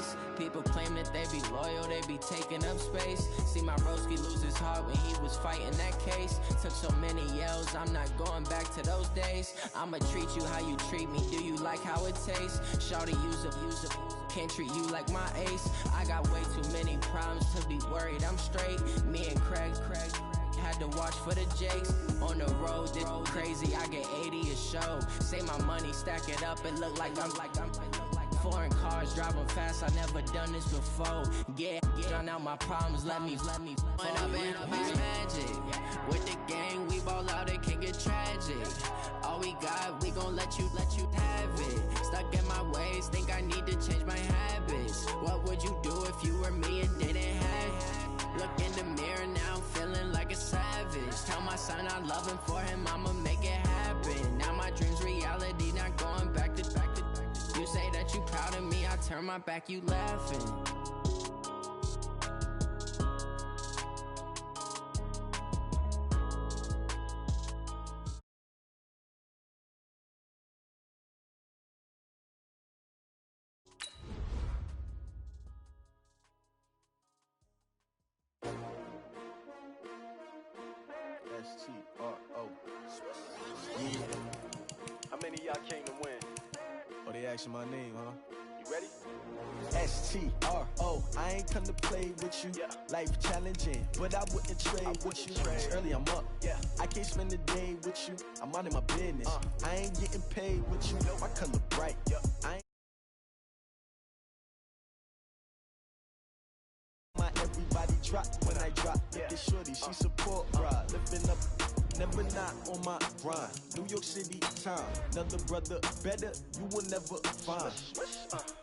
face. People claim that they be loyal, they be taking up space. See my broski lose his heart when he was fighting that case. Took so many yells, I'm not going back to those days. I'ma treat you how you treat me, do you like how it tastes? Shawty use up, can't treat you like my ace. I got way too many problems to be worried, I'm straight. Me and Craig had to watch for the Jakes. On the road, this crazy, I get 80 a show. Say my money, stack it up, it look like I'm foreign cars, driving fast, I never done this before. Get out my problems, let me When up and up is magic. With the gang, we ball out, it can get tragic. All we got, we gon' let you have it. Stuck in my ways, think I need to change my habits. What would you do if you were me and didn't have it? Look in the mirror now, I'm feeling like a savage. Tell my son I love him, for him I'ma make it happen. Now my dream's reality, not going back to. You say that you proud of me, I turn my back, you laughing. S-T-R-O. Yeah. How many of y'all came to win? Oh, they asking my name, huh? You ready? S-T-R-O. I ain't come to play with you. Yeah. Life challenging, but I wouldn't trade with you. It's early, I'm up. Yeah. I can't spend the day with you. I'm minding my business. I ain't getting paid with you. My color bright. Yeah. I ain't my everybody drop when I drop. Yeah. This shorty, she support ride. Lifting up. Never not on my grind. New York City time. Another brother better, you will never find.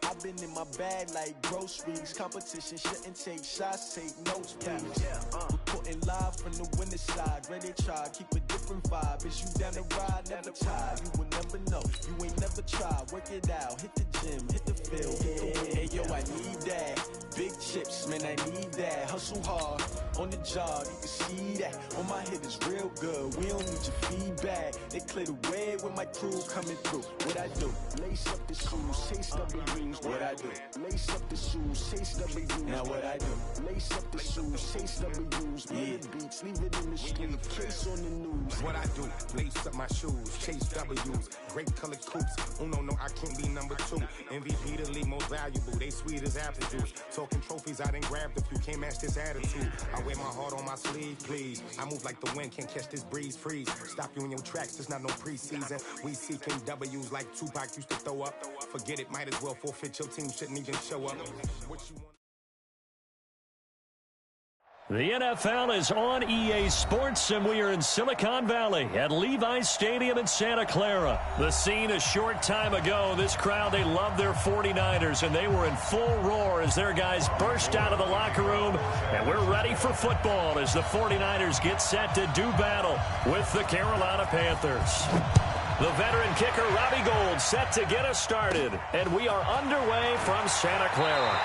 I've been in my bag like groceries. Competition shouldn't take shots, take notes, please. Reporting live from the winning side. Ready to try, keep a different vibe. Is you down the ride, never tired. You will never know, you ain't never tried. Work it out, hit the gym, hit the field, hit the win. Hey yo, I need that. Big chips, man, I need that. Hustle hard, on the job, you can see that. On my head is real good. We don't need your feedback. They clear the way when my crew coming through. What I do? Lace up the shoes, chase W's. What I do? Lace up the shoes, chase W's. Now what I do? Lace up the shoes, chase W's. Yeah. Beats, leave it in the street, case on the news. What I do? Lace up my shoes, chase W's. Great colored coops. Oh no, I can't be number 2. MVP the league most valuable. They sweet as apple juice. Talking trophies, I done grabbed a few. Can't match this attitude. I wear my heart on my sleeve, please. I move like the wind, can't catch this breeze, freeze. Stop you in your tracks, there's not no preseason. We seeking W's like Tupac used to throw up. Forget it, might as well forfeit. Your team shouldn't even show up. What you want? The NFL is on EA Sports, and we are in Silicon Valley at Levi's Stadium in Santa Clara. The scene a short time ago. This crowd, they love their 49ers, and they were in full roar as their guys burst out of the locker room. And we're ready for football as the 49ers get set to do battle with the Carolina Panthers. The veteran kicker, Robbie Gould, set to get us started. And we are underway from Santa Clara.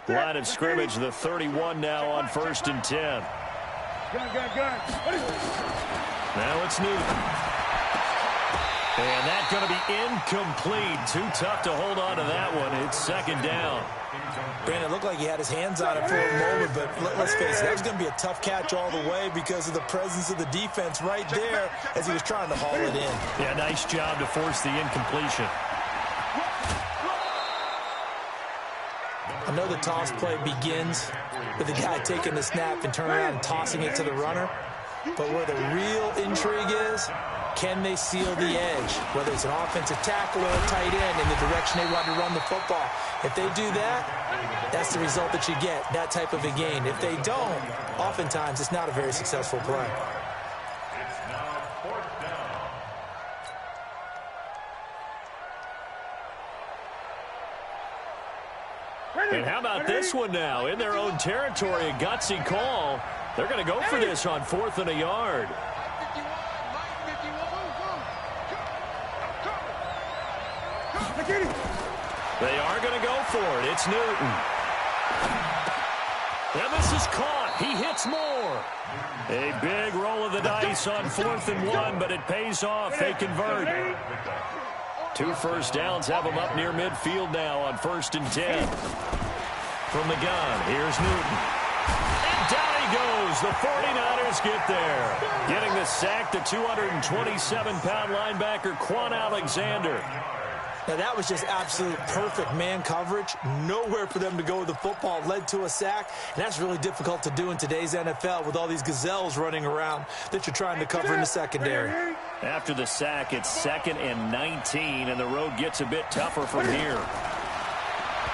Line of scrimmage, the 31 now on 1st and 10. Gun. Now it's Newton. And that's going to be incomplete. Too tough to hold on to that one. It's 2nd down. Brandon, it looked like he had his hands on it for a moment, but let's face it, that was going to be a tough catch all the way because of the presence of the defense right there as he was trying to haul it in. Yeah, nice job to force the incompletion. I know the toss play begins with the guy taking the snap and turning around and tossing it to the runner. But where the real intrigue is, can they seal the edge? Whether it's an offensive tackle or a tight end in the direction they want to run the football. If they do that, that's the result that you get, that type of a gain. If they don't, oftentimes it's not a very successful play. And how about this one now? In their own territory, a gutsy call. They're going to go for this on 4th and a yard. They are going to go for it. It's Newton. And this is caught. He hits more. A big roll of the dice on 4th and 1, but it pays off. They convert. 2 first downs have them up near midfield now on 1st and 10. From the gun, here's Newton. And down he goes. The 49ers get there. Getting the sack, the 227-pound linebacker, Quan Alexander. Now, that was just absolute perfect man coverage. Nowhere for them to go with the football. Led to a sack. And that's really difficult to do in today's NFL with all these gazelles running around that you're trying to cover in the secondary. After the sack, it's 2nd and 19, and the road gets a bit tougher from here.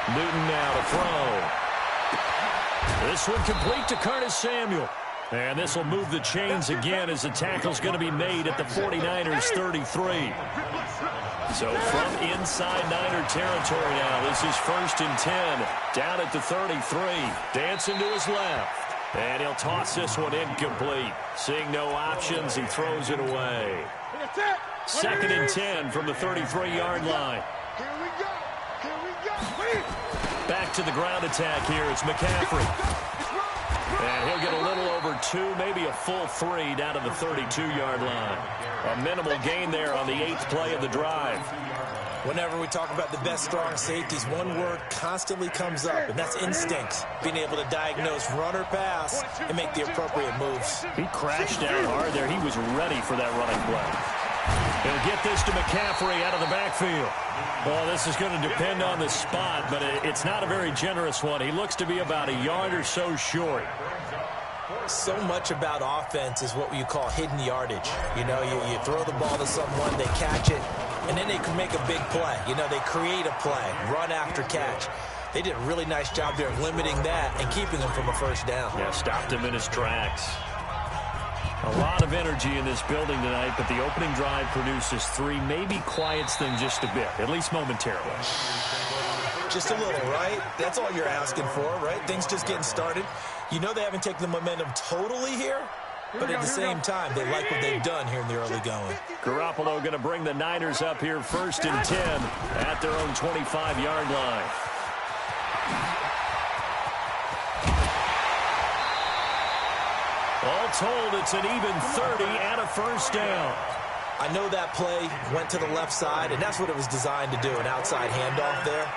Newton now to throw. This one complete to Curtis Samuel. And this will move the chains again as the tackle's going to be made at the 49ers 33. So from inside Niner territory now, this is 1st and 10. Down at the 33. Dancing to his left. And he'll toss this one incomplete. Seeing no options, he throws it away. 2nd and 10 from the 33-yard line. Back to the ground attack here. It's McCaffrey. And he'll get a little over 2, maybe a full 3 down to the 32-yard line. A minimal gain there on the 8th play of the drive. Whenever we talk about the best strong safeties, one word constantly comes up, and that's instincts. Being able to diagnose run or pass and make the appropriate moves. He crashed down hard there. He was ready for that running play. He'll get this to McCaffrey out of the backfield. Well, this is going to depend on the spot, but it's not a very generous one. He looks to be about a yard or so short. So much about offense is what you call hidden yardage. You know, you throw the ball to someone, they catch it, and then they can make a big play. You know, they create a play, run after catch. They did a really nice job there of limiting that and keeping him from a first down. Yeah, stopped him in his tracks. A lot of energy in this building tonight, but the opening drive produces 3, maybe quiets them just a bit, at least momentarily. Just a little, right? That's all you're asking for, right? Things just getting started. You know they haven't taken the momentum totally here, but at the same time, they like what they've done here in the early going. Garoppolo going to bring the Niners up here 1st and 10 at their own 25-yard line. All told, it's an even 30 and a first down. I know that play went to the left side, and that's what it was designed to do, an outside handoff there.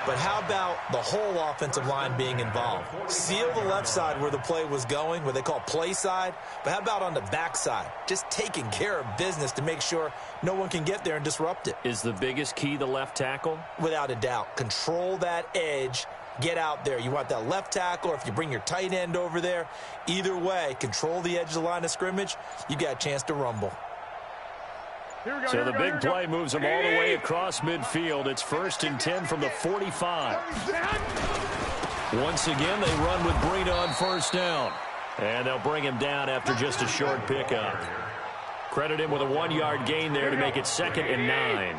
But how about the whole offensive line being involved? Seal the left side where the play was going, what they call play side. But how about on the back side? Just taking care of business to make sure no one can get there and disrupt it. Is the biggest key the left tackle? Without a doubt. Control that edge. Get out there. You want that left tackle, or if you bring your tight end over there, either way, control the edge of the line of scrimmage, you got a chance to rumble. So the big play moves them all the way across midfield. It's 1st and 10 from the 45. Once again, they run with Breida on first down. And they'll bring him down after just a short pickup. Credit him with a 1-yard gain there to make it 2nd and 9.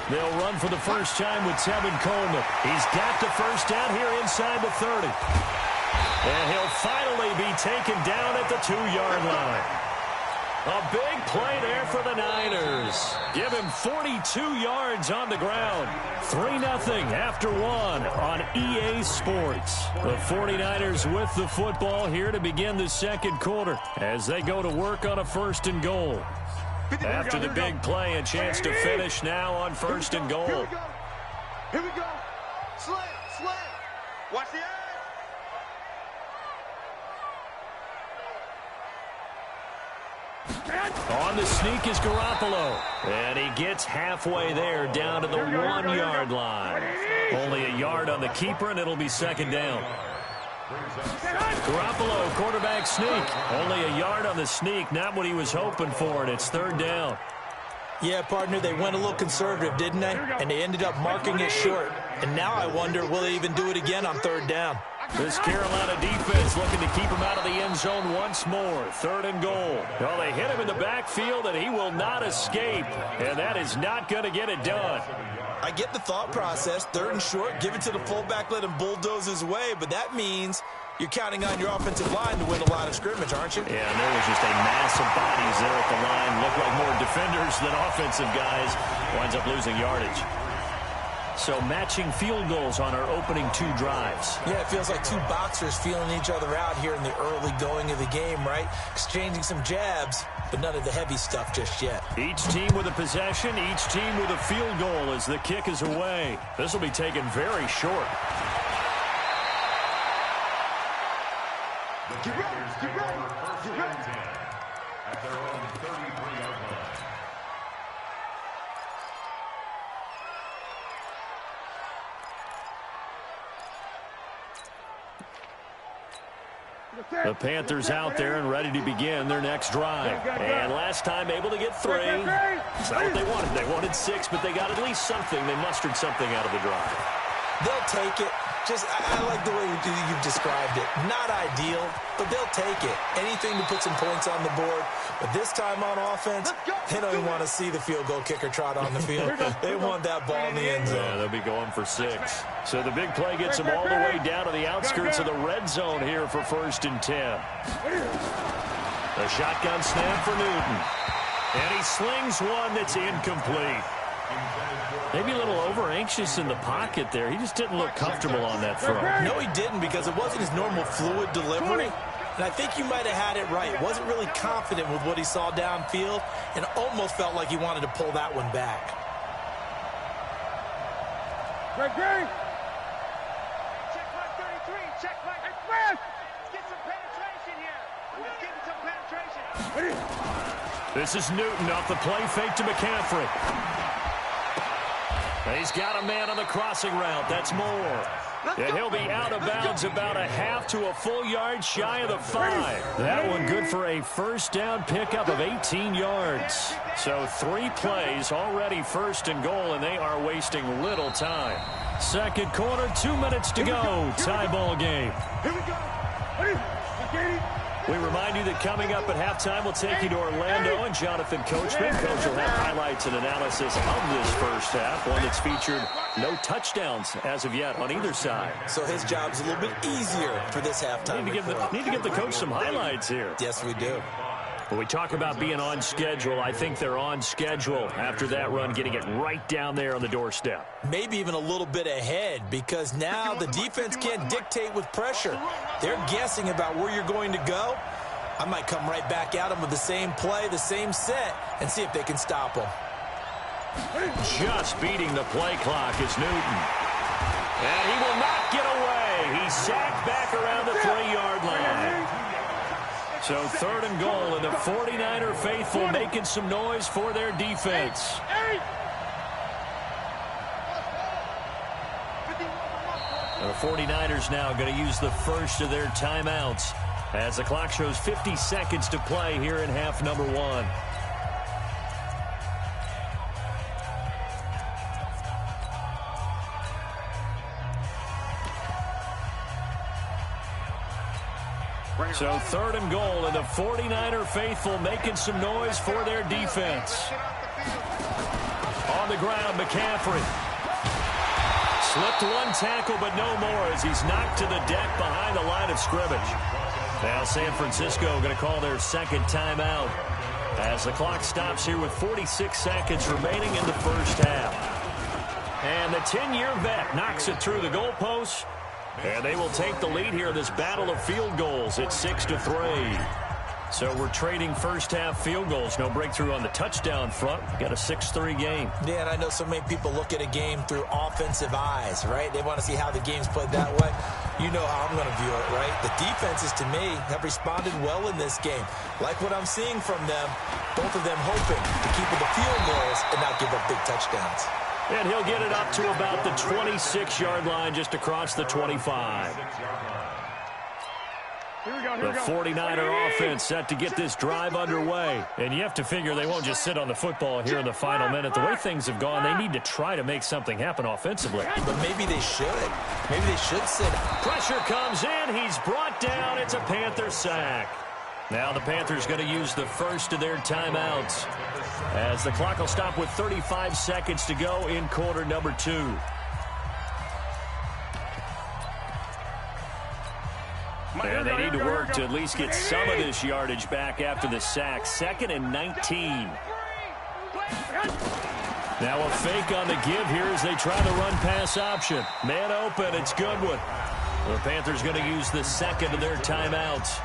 They'll run for the first time with Tevin Coleman. He's got the first down here inside the 30. And he'll finally be taken down at the 2-yard line. A big play there for the Niners. Give him 42 yards on the ground. 3-0 after 1 on EA Sports. The 49ers with the football here to begin the second quarter as they go to work on a 1st and goal. After the big play, a chance to finish now on 1st and goal. Here we go. Slant. Watch the edge. On the sneak is Garoppolo. And he gets halfway there down to the 1-yard line. Only a yard on the keeper, and it'll be 2nd down. Garoppolo, quarterback sneak. Only a yard on the sneak, not what he was hoping for, and it's 3rd down. Yeah, partner, they went a little conservative, didn't they? And they ended up marking it short. And now I wonder, will they even do it again on 3rd down? This Carolina defense looking to keep him out of the end zone once more. 3rd and goal. Well, they hit him in the backfield, and he will not escape. And that is not going to get it done. I get the thought process. 3rd and short, give it to the fullback, let him bulldoze his way, but that means you're counting on your offensive line to win the line of scrimmage, aren't you? Yeah, and there was just a mass of bodies there at the line. Looked like more defenders than offensive guys. Winds up losing yardage. So matching field goals on our opening 2 drives. Yeah, it feels like 2 boxers feeling each other out here in the early going of the game, right? Exchanging some jabs, but none of the heavy stuff just yet. Each team with a possession, each team with a field goal as the kick is away. This will be taken very short. Get ready, get ready, get ready. At their own 33-yard line. The Panthers out there and ready to begin their next drive. And last time able to get 3. It's not what they wanted. They wanted 6, but they got at least something. They mustered something out of the drive. They'll take it. I like the way you've described it. Not ideal, but they'll take it. Anything to put some points on the board. But this time on offense, they don't even want to see the field goal kicker trot on the field. They want that ball in the end zone. Yeah, they'll be going for 6. So the big play gets them all the way down to the outskirts of the red zone here for 1st and 10. The shotgun snap for Newton. And he slings one that's incomplete. Maybe a little over-anxious in the pocket there. He just didn't look comfortable on that throw. No, he didn't, because it wasn't his normal fluid delivery. And I think you might have had it right. Wasn't really confident with what he saw downfield and almost felt like he wanted to pull that one back. Check mark 33. Check mark. Let's get some penetration here. Let's get some penetration. This is Newton off the play fake to McCaffrey. He's got a man on the crossing route. That's Moore. And he'll be out of bounds about a half to a full yard shy of the 5. That one good for a 1st down pickup of 18 yards. So 3 plays already 1st and goal, and they are wasting little time. 2nd quarter, 2 minutes to go. Tie ball game. Here we go. We remind you that coming up at halftime, we'll take you to Orlando and Jonathan Coachman. Coach will have highlights and analysis of this first half, one that's featured no touchdowns as of yet on either side. So his job's a little bit easier for this halftime. Need to give the coach some highlights here. Yes, we do. When we talk about being on schedule, I think they're on schedule after that run, getting it right down there on the doorstep. Maybe even a little bit ahead, because now the defense can't dictate with pressure. They're guessing about where you're going to go. I might come right back at them with the same play, the same set, and see if they can stop them. Just beating the play clock is Newton. And he will not get away. He's sacked back around the 3-yard line. So 3rd and goal, and the 49er faithful making some noise for their defense. The 49ers now going to use the first of their timeouts as the clock shows 50 seconds to play here in half number 1. So 3rd and goal, and the 49er faithful making some noise for their defense. On the ground, McCaffrey. Slipped one tackle, but no more as he's knocked to the deck behind the line of scrimmage. Now San Francisco going to call their 2nd timeout as the clock stops here with 46 seconds remaining in the first half. And the 10-year vet knocks it through the goalpost. And they will take the lead here in this battle of field goals at 6-3. So we're trading first half field goals. No breakthrough on the touchdown front. Got a 6-3 game. Yeah, and I know so many people look at a game through offensive eyes, right? They want to see how the game's played that way. You know how I'm going to view it, right? The defenses, to me, have responded well in this game. Like what I'm seeing from them, both of them hoping to keep with the field goals and not give up big touchdowns. And he'll get it up to about the 26-yard line, just across the 25. The 49er offense set to get this drive underway. And you have to figure they won't just sit on the football here in the final minute. The way things have gone, they need to try to make something happen offensively. But maybe they should. Maybe they should sit. Pressure comes in. He's brought down. It's a Panther sack. Now the Panthers going to use the first of their timeouts as the clock will stop with 35 seconds to go in quarter number 2. And they need to work to at least get some of this yardage back after the sack. 2nd and 19. Now a fake on the give here as they try the run-pass option. Man open, it's Goodwin. The Panthers going to use the second of their timeouts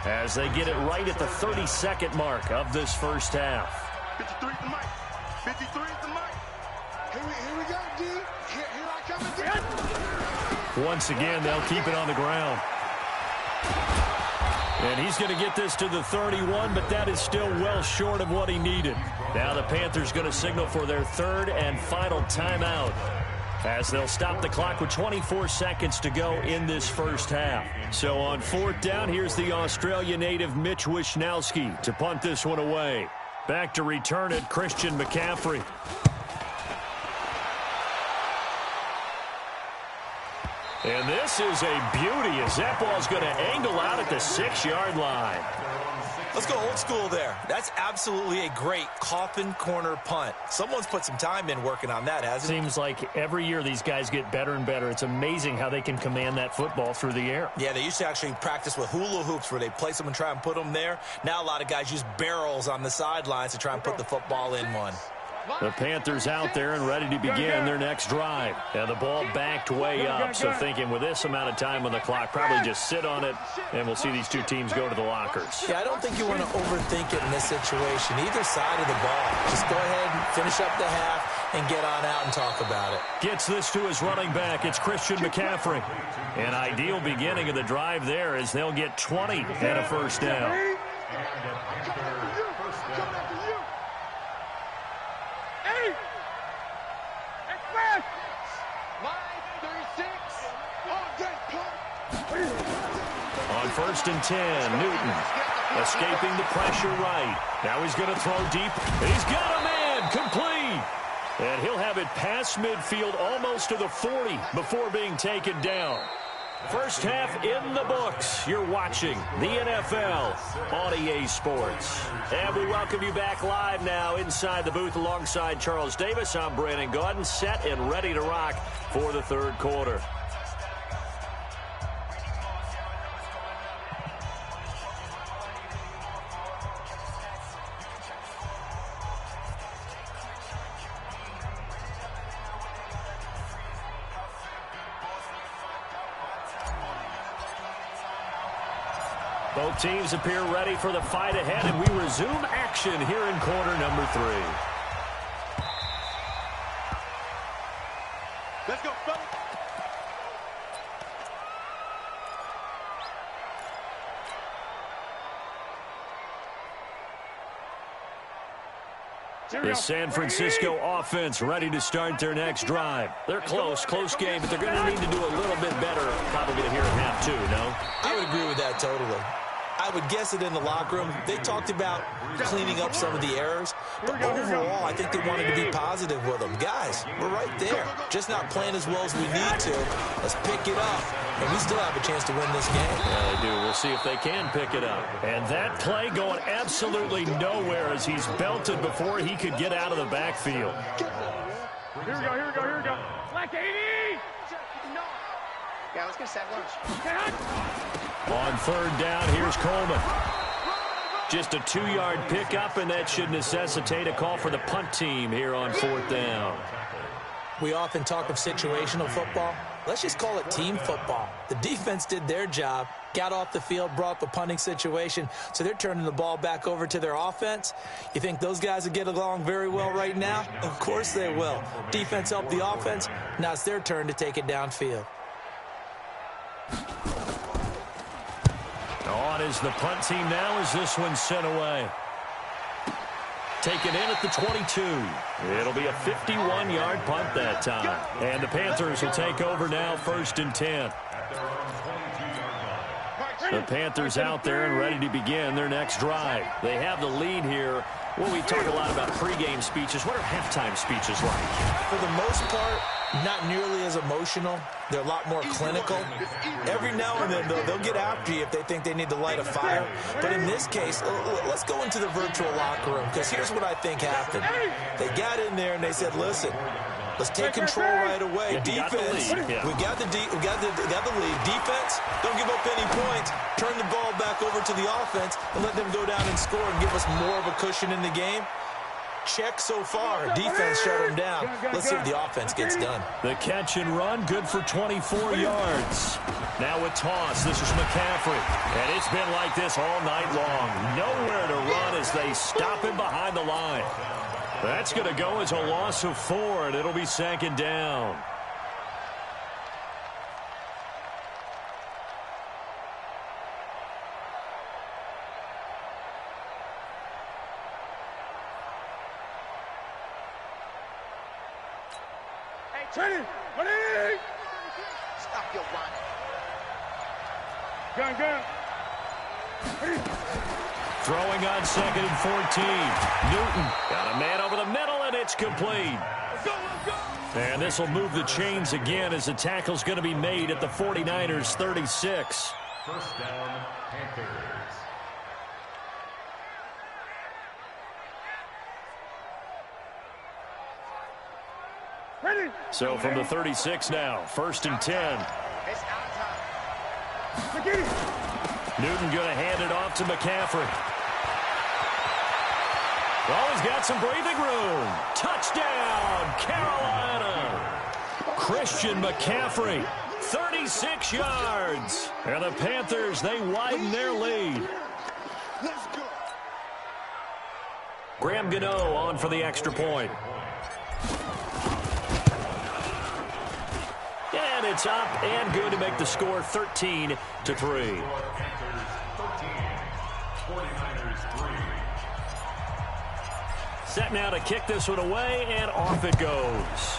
as they get it right at the 32nd mark of this first half. 53 is the mic. 53 is the mic. Here we go, D. Here I come again. Once again, they'll keep it on the ground. And he's going to get this to the 31, but that is still well short of what he needed. Now the Panthers going to signal for their third and final timeout as they'll stop the clock with 24 seconds to go in this first half. So on 4th down, here's the Australia native Mitch Wishnowski to punt this one away. Back to return it, Christian McCaffrey. And this is a beauty as that ball's going to angle out at the 6-yard line. Let's go old school there. That's absolutely a great coffin corner punt. Someone's put some time in working on that, hasn't it? Seems like every year these guys get better and better. It's amazing how they can command that football through the air. Yeah, they used to actually practice with hula hoops where they place them and try and put them there. Now a lot of guys use barrels on the sidelines to try and put the football in one. The Panthers out there and ready to begin their next drive. And the ball backed way up. So thinking with this amount of time on the clock, probably just sit on it, and we'll see these two teams go to the lockers. Yeah, I don't think you want to overthink it in this situation. Either side of the ball. Just go ahead and finish up the half and get on out and talk about it. Gets this to his running back. It's Christian McCaffrey. An ideal beginning of the drive there as they'll get 20 and a first down. On 1st and 10, Newton escaping the pressure right. Now he's going to throw deep. He's got a man complete. And he'll have it past midfield almost to the 40 before being taken down. First half in the books. You're watching the NFL on EA Sports. And we welcome you back live now inside the booth alongside Charles Davis. I'm Brandon Gaudin, set and ready to rock for the third quarter. Both teams appear ready for the fight ahead, and we resume action here in quarter number 3. Let's go, fellas. The San Francisco offense ready to start their next drive. They're close game, but they're going to need to do a little bit better probably here in half 2, no? I would agree with that totally. I would guess it in the locker room. They talked about cleaning up some of the errors, but overall, I think they wanted to be positive with them. Guys, we're right there. Just not playing as well as we need to. Let's pick it up, and we still have a chance to win this game. Yeah, they do. We'll see if they can pick it up. And that play going absolutely nowhere as he's belted before he could get out of the backfield. Here we go. Black 80! Yeah, let's get set lunch. On 3rd down, here's Coleman. Just a 2-yard pickup, and that should necessitate a call for the punt team here on 4th down. We often talk of situational football. Let's just call it team football. The defense did their job, got off the field, brought up a punting situation, so they're turning the ball back over to their offense. You think those guys will get along very well right now? Of course they will. Defense helped the offense. Now it's their turn to take it downfield. On is the punt team now as this one's sent away. Taken in at the 22. It'll be a 51-yard punt that time. And the Panthers will take over now 1st and 10. The Panthers out there and ready to begin their next drive. They have the lead here. Well, we talk a lot about pregame speeches. What are halftime speeches like? For the most part, not nearly as emotional. They're a lot more clinical. Every now and then, they'll get after you if they think they need to light a fire. But in this case, let's go into the virtual locker room, because here's what I think happened. They got in there and they said, listen, let's take control right away. Defense, we got the lead. Defense, don't give up any points. Turn the ball back over to the offense and let them go down and score and give us more of a cushion in the game. Check so far. Defense shut them down. Let's see if the offense gets done. The catch and run, good for 24 yards. Now with toss, this is McCaffrey. And it's been like this all night long. Nowhere to run as they stop him behind the line. That's going to go as a loss of 4, and it'll be second down. Ready? Ready? Stop your whining. Gun. Ready? Throwing on 2nd and 14. Newton got a man over the middle, and it's complete. Let's go. And this will move the chains again as the tackle's going to be made at the 49ers' 36. First down, Panthers. Ready? So from the 36 now, 1st and 10. It's our time. Newton going to hand it off to McCaffrey. Oh, he's got some breathing room. Touchdown, Carolina. Christian McCaffrey, 36 yards. And the Panthers, they widen their lead. Let's go. Graham Gano on for the extra point. And it's up and good to make the score 13-3. Panthers 13, 49ers 3. Set now to kick this one away, and off it goes.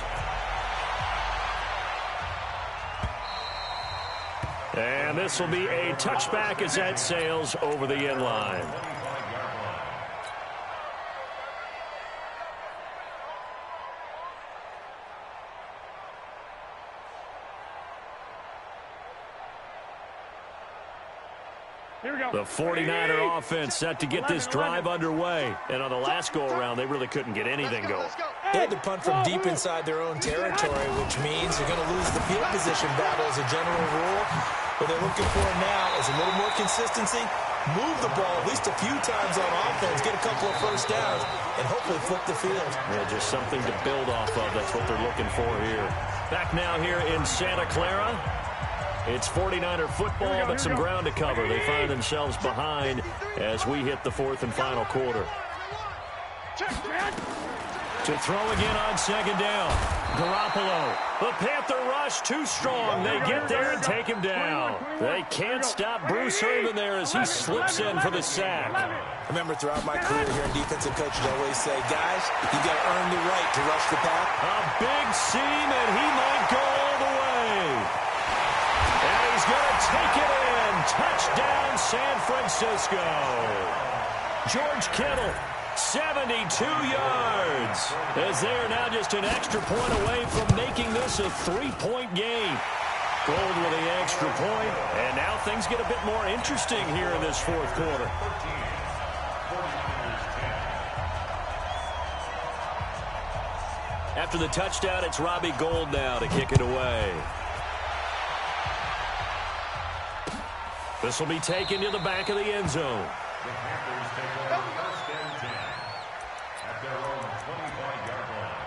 And this will be a touchback as that sails over the end line. The 49er offense set to get this drive underway. And on the last go-around, they really couldn't get anything going. They had to punt from deep inside their own territory, which means they're going to lose the field position battle as a general rule. What they're looking for now is a little more consistency, move the ball at least a few times on offense, get a couple of first downs, and hopefully flip the field. Yeah, just something to build off of. That's what they're looking for here. Back now here in Santa Clara. It's 49er football, but some ground to cover. They find themselves behind as we hit the 4th and final quarter. To throw again on 2nd down. Garoppolo. The Panther rush too strong. They get there and take him down. They can't stop Bruce Irvin there as he slips in for the sack. I remember throughout my career here in defensive coaches, I always say, guys, you got to earn the right to rush the pack. A big seam, and he might go all the way. And he's going to take it in. Touchdown, San Francisco. George Kittle, 72 yards. As they're now just an extra point away from making this a 3-point game. Gold with the extra point, and now things get a bit more interesting here in this 4th quarter. After the touchdown, it's Robbie Gould now to kick it away. This will be taken to the back of the end zone. The Panthers take over 1st and 10 at their own 25-yard line.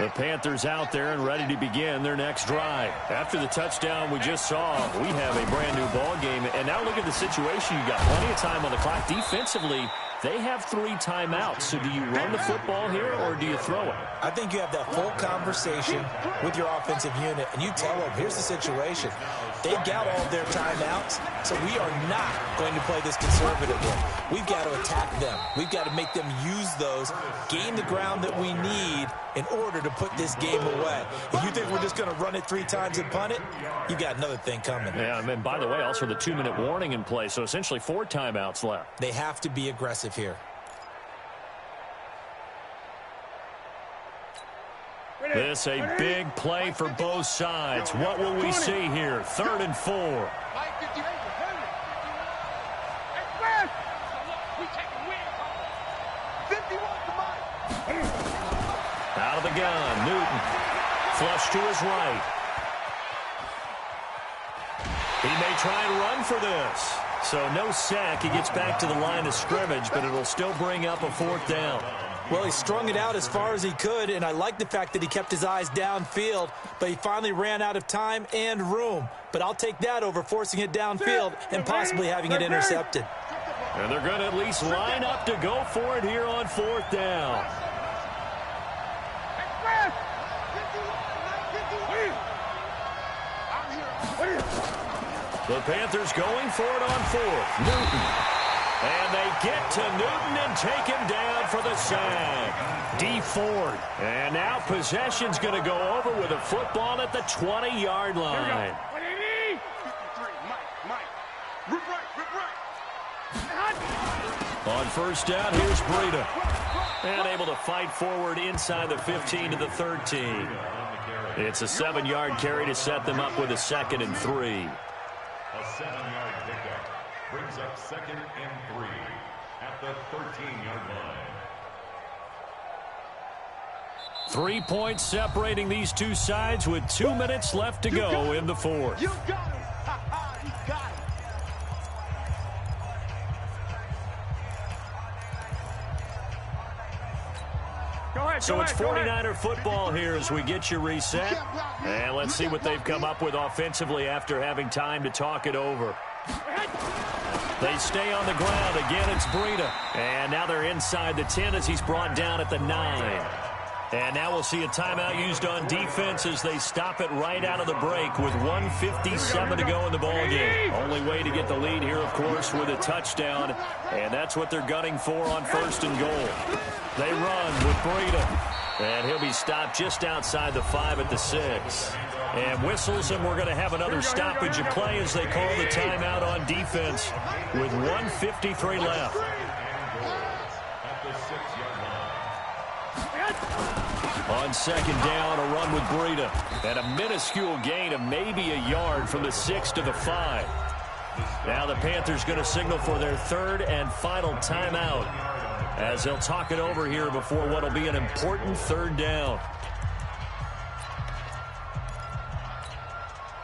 The Panthers out there and ready to begin their next drive. After the touchdown we just saw, we have a brand new ball game. And now look at the situation. You've got plenty of time on the clock. Defensively, they have 3 timeouts. So do you run the football here or do you throw it? I think you have that full conversation with your offensive unit, and you tell them, here's the situation. They got all their timeouts, so we are not going to play this conservatively. We've got to attack them. We've got to make them use those, gain the ground that we need in order to put this game away. If you think we're just going to run it 3 times and punt it, you got another thing coming. Yeah, and by the way, also the 2-minute warning in play, so essentially 4 timeouts left. They have to be aggressive here. This a big play for both sides. What will we see here? 3rd and 4. Out of the gun, Newton. Flush to his right. He may try and run for this. So no sack. He gets back to the line of scrimmage, but it'll still bring up a 4th down. Well, he strung it out as far as he could, and I like the fact that he kept his eyes downfield, but he finally ran out of time and room. But I'll take that over forcing it downfield and possibly having it intercepted. And they're going to at least line up to go for it here on 4th down. The Panthers going for it on 4th. Newton. And they get to Newton and take him down for the sack. D Ford. And now possession's going to go over with a football at the 20-yard line. On 1st down, here's Breida. And able to fight forward inside the 15 to the 13. It's a 7-yard carry to set them up with a 2nd and 3. A 7-yard pickup brings up 2nd and 3 at the 13-yard line. 3 points separating these two sides with 2 minutes left to go in the 4th. You got him. You got him. So it's 49er football here as we get you reset. And let's see what they've come up with offensively after having time to talk it over. They stay on the ground. Again, it's Breida. And now they're inside the 10 as he's brought down at the 9. And now we'll see a timeout used on defense as they stop it right out of the break with 1:57 to go in the ballgame. Only way to get the lead here, of course, with a touchdown. And that's what they're gunning for on 1st and goal. They run with Breida. And he'll be stopped just outside the 5 at the 6. And whistles, and we're going to have another stoppage of play as they call the timeout on defense with 1:53 left. On 2nd down, a run with Breida. And a minuscule gain of maybe a yard from the 6 to the 5. Now the Panthers going to signal for their 3rd and final timeout as they'll talk it over here before what will be an important 3rd down.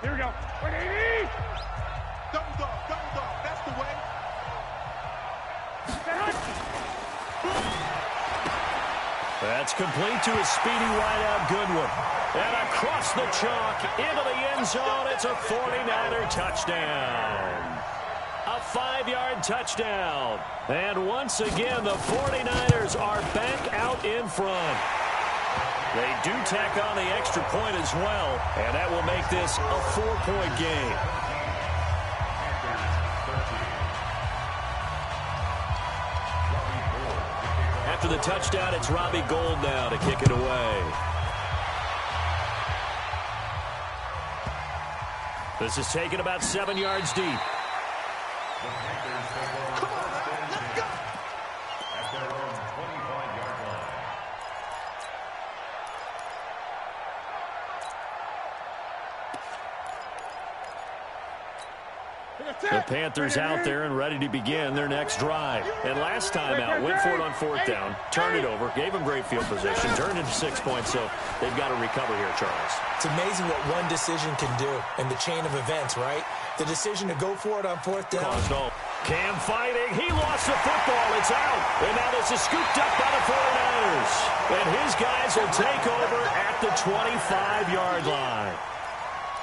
Here we go. Double dog, that's the way. That's complete to a speedy wideout Goodwin. And across the chalk into the end zone, it's a 49er touchdown. A 5-yard touchdown. And once again, the 49ers are back out in front. They do tack on the extra point as well, and that will make this a 4-point game. After the touchdown, it's Robbie Gould now to kick it away. This is taken about 7 yards deep. The Panthers out there and ready to begin their next drive. And last time out, went for it on 4th down, turned it over, gave them great field position, turned into 6 points, so they've got to recover here, Charles. It's amazing what one decision can do in the chain of events, right? The decision to go for it on 4th down. Cam fighting. He lost the football. It's out. And now this is scooped up by the 49ers. And his guys will take over at the 25-yard line.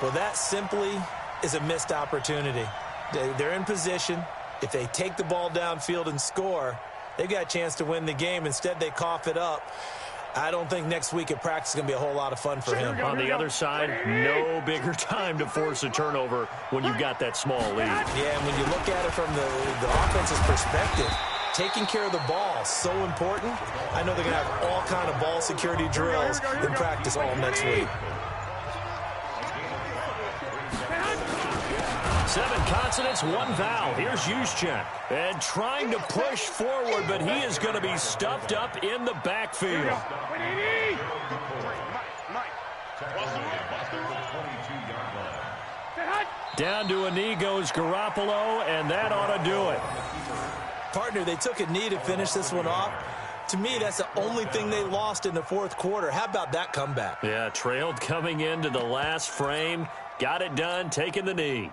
Well, that simply is a missed opportunity. They're in position. If they take the ball downfield and score, they've got a chance to win the game. Instead, they cough it up. I don't think next week at practice is going to be a whole lot of fun for him. On the other side, no bigger time to force a turnover when you've got that small lead. Yeah, and when you look at it from the offense's perspective, taking care of the ball is so important. I know they're going to have all kind of ball security drills in practice all next week. 7 consonants, 1 vowel. Here's Juszczyk. And trying to push forward, but he is going to be stuffed up in the backfield. Down to a knee goes Garoppolo, and that ought to do it. Partner, they took a knee to finish this one off. To me, that's the only thing they lost in the fourth quarter. How about that comeback? Yeah, trailed coming into the last frame. Got it done, taking the knee.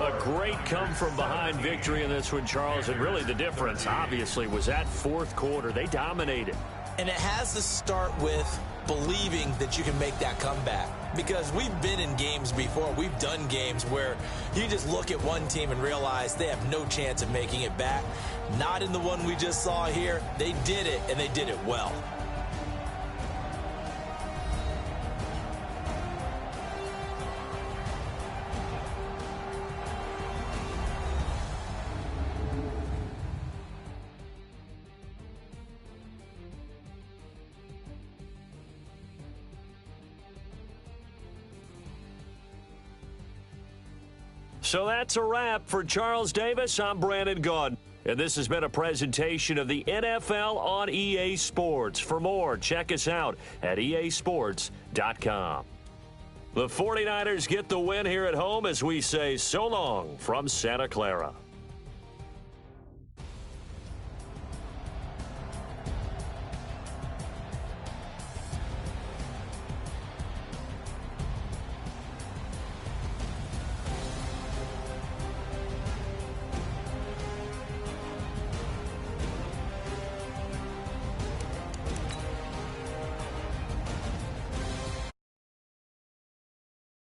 A great come-from-behind victory in this one, Charles, and really the difference, obviously, was that fourth quarter. They dominated. And it has to start with believing that you can make that comeback. Because we've been in games before. We've done games where you just look at one team and realize they have no chance of making it back. Not in the one we just saw here. They did it, and they did it well. So that's a wrap for Charles Davis. I'm Brandon Gaudin, and this has been a presentation of the NFL on EA Sports. For more, check us out at easports.com. The 49ers get the win here at home as we say so long from Santa Clara.